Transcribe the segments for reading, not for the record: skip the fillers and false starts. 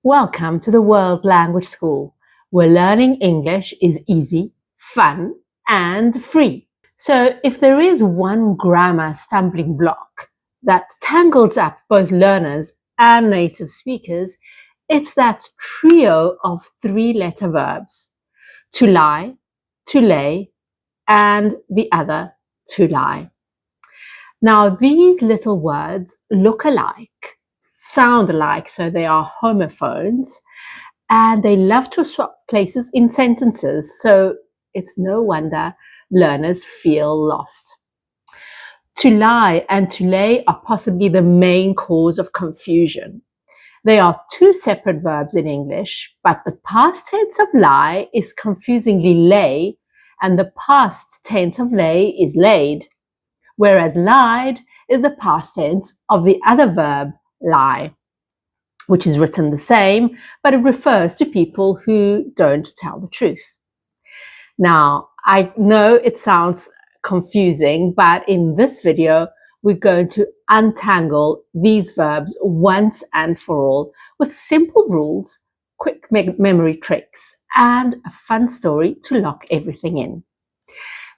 Welcome to the World Language School, where learning English is easy, fun, and free. So, if there is one grammar stumbling block that tangles up both learners and native speakers, it's that trio of three-letter verbs: to lie, to lay, and the other, to lie. Now, these little words look alike, sound alike, so they are homophones, and they love to swap places in sentences, so it's no wonder learners feel lost. To lie and to lay are possibly the main cause of confusion. They are two separate verbs in English, but the past tense of lie is confusingly lay, and the past tense of lay is laid, whereas lied is the past tense of the other verb, lie, which is written the same, but it refers to people who don't tell the truth. Now, I know it sounds confusing, but in this video, we're going to untangle these verbs once and for all with simple rules, quick memory tricks, and a fun story to lock everything in.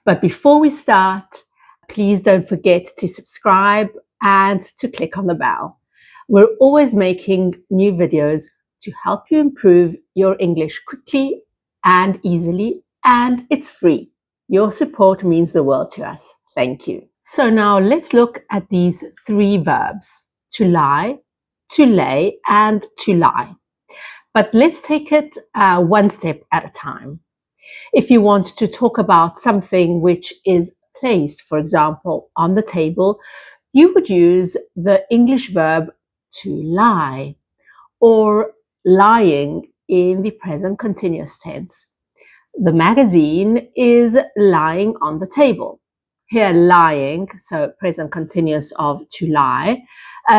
But before we start, please don't forget to subscribe and to click on the bell. We're always making new videos to help you improve your English quickly and easily, and it's free. Your support means the world to us. Thank you. So now let's look at these three verbs: to lie, to lay, and to lie. But let's take it one step at a time. If you want to talk about something which is placed, for example, on the table, you would use the English verb to lie, or lying in the present continuous tense. The magazine is lying on the table. Here, lying, so present continuous of to lie,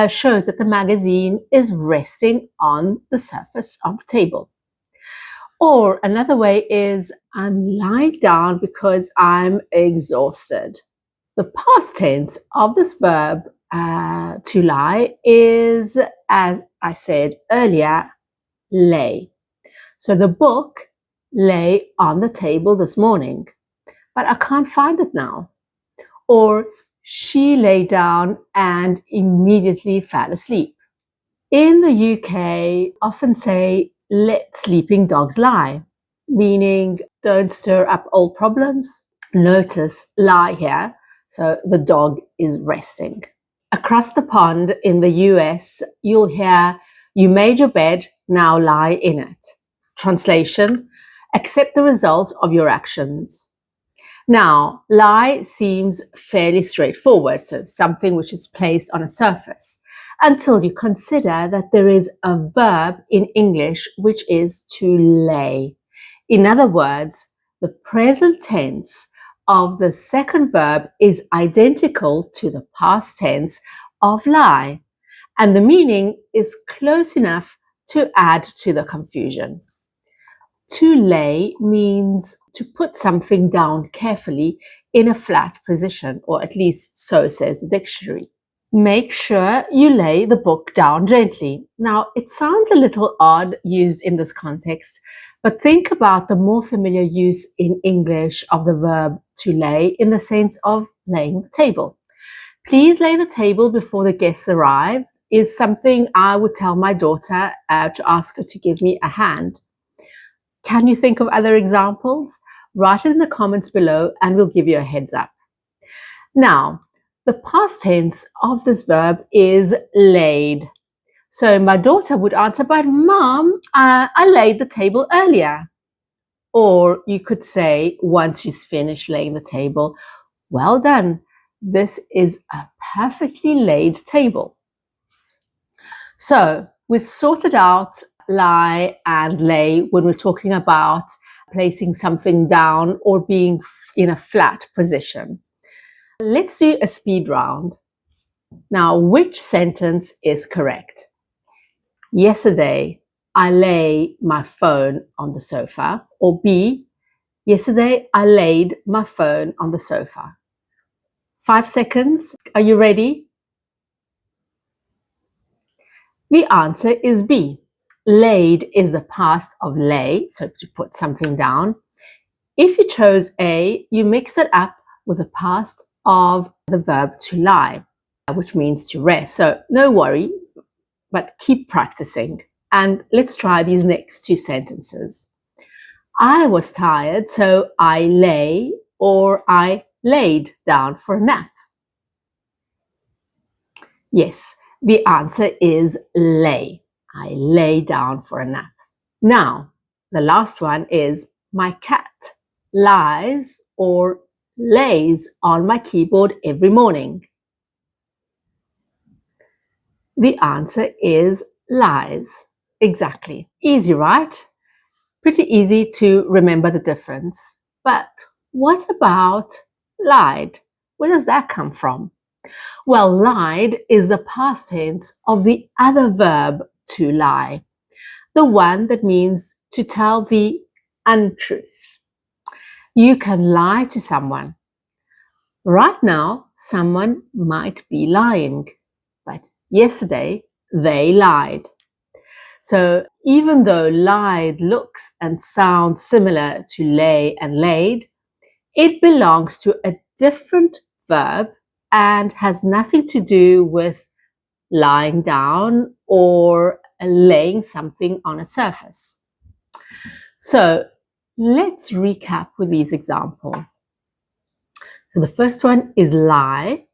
shows that the magazine is resting on the surface of the table. Or another way is, I'm lying down because I'm exhausted. The past tense of this verb, to lie, is, as I said earlier, lay. So the book lay on the table this morning, but I can't find it now. Or she lay down and immediately fell asleep. In the UK, often say, let sleeping dogs lie, meaning don't stir up old problems. Notice lie here, so the dog is resting. Across the pond in the US, you'll hear, you made your bed, now lie in it. Translation, accept the result of your actions. Now, lie seems fairly straightforward, so something which is placed on a surface, until you consider that there is a verb in English which is to lay. In other words, the present tense of the second verb is identical to the past tense of lie, and the meaning is close enough to add to the confusion. To lay means to put something down carefully in a flat position, or at least so says the dictionary. Make sure you lay the book down gently. Now, it sounds a little odd used in this context, but think about the more familiar use in English of the verb to lay in the sense of laying the table. Please lay the table before the guests arrive is something I would tell my daughter to ask her to give me a hand. Can you think of other examples? Write it in the comments below and we'll give you a heads up. Now, the past tense of this verb is laid. So my daughter would answer, but Mom, I laid the table earlier. Or you could say, once she's finished laying the table, well done, this is a perfectly laid table. So we've sorted out lie and lay when we're talking about placing something down or being in a flat position. Let's do a speed round. Now, which sentence is correct? Yesterday, I lay my phone on the sofa. Or B, yesterday, I laid my phone on the sofa. 5 seconds. Are you ready? The answer is B. laid is the past of lay, so to put something down. If you chose A, you mix it up with the past of the verb to lie, which means to rest. So no worry, but keep practicing. And let's try these next two sentences. I was tired, so I lay or I laid down for a nap. Yes, the answer is lay. I lay down for a nap. Now, the last one is my cat lies or lays on my keyboard every morning. The answer is lies. Exactly. Easy, right? Pretty easy to remember the difference. But what about lied? Where does that come from? Well, lied is the past tense of the other verb to lie, the one that means to tell the untruth. You can lie to someone. Right now, someone might be lying, but yesterday they lied. So even though lied looks and sounds similar to lay and laid, it belongs to a different verb and has nothing to do with lying down or laying something on a surface. So let's recap with these examples. So the first one is lie,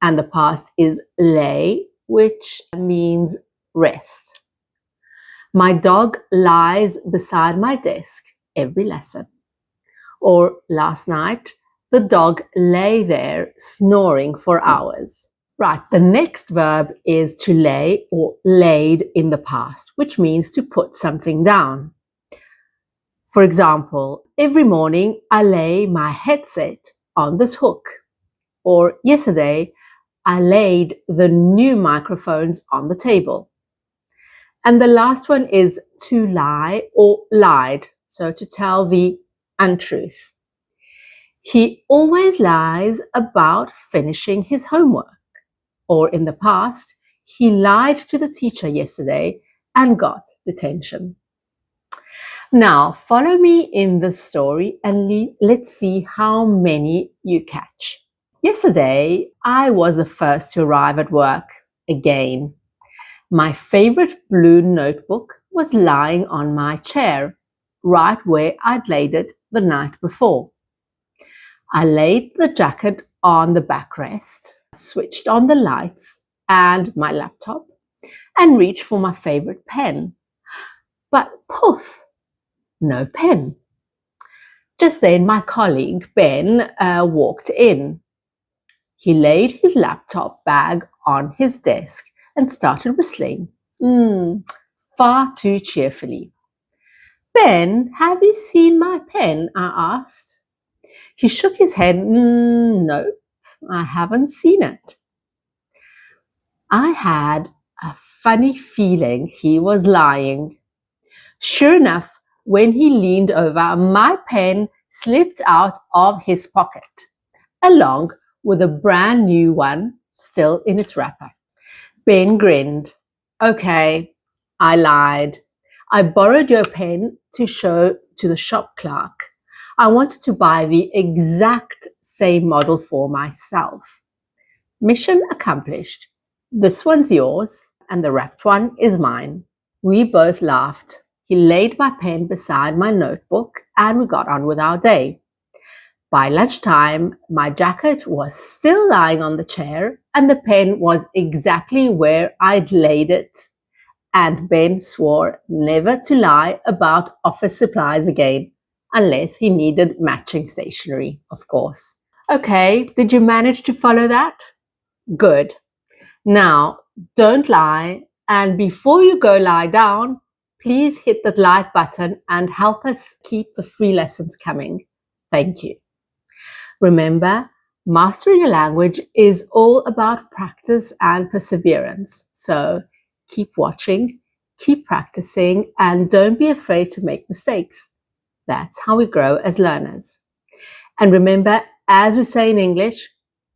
and the past is lay, which means rest. My dog lies beside my desk every lesson. Or last night, the dog lay there snoring for hours. Right, the next verb is to lay or laid in the past, which means to put something down. For example, every morning I lay my headset on this hook. Or yesterday, I laid the new microphones on the table. And the last one is to lie or lied, so to tell the untruth. He always lies about finishing his homework. Or in the past, he lied to the teacher yesterday and got detention. Now, follow me in the story and let's see how many you catch. Yesterday, I was the first to arrive at work again. My favorite blue notebook was lying on my chair, right where I'd laid it the night before. I laid the jacket on the backrest, switched on the lights and my laptop, and reached for my favorite pen. But poof, no pen. Just then my colleague Ben walked in. He laid his laptop bag on his desk and started whistling, far too cheerfully. Ben, have you seen my pen? I asked. He shook his head. No, I haven't seen it. I had a funny feeling he was lying. Sure enough, when he leaned over, my pen slipped out of his pocket, along with a brand new one still in its wrapper. Ben grinned. Okay, I lied. I borrowed your pen to show to the shop clerk. I wanted to buy the exact same model for myself. Mission accomplished. This one's yours and the wrapped one is mine. We both laughed. He laid my pen beside my notebook and we got on with our day. By lunchtime, my jacket was still lying on the chair and the pen was exactly where I'd laid it. And Ben swore never to lie about office supplies again, unless he needed matching stationery, of course. Okay, did you manage to follow that? Good. Now, don't lie, and before you go lie down, please hit the like button and help us keep the free lessons coming. Thank you. Remember, mastering a language is all about practice and perseverance. So keep watching, keep practicing, and don't be afraid to make mistakes. That's how we grow as learners. And remember, as we say in English,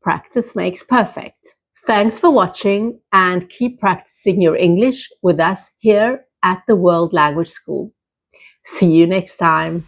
practice makes perfect. Thanks for watching and keep practicing your English with us here at the World Language School. See you next time.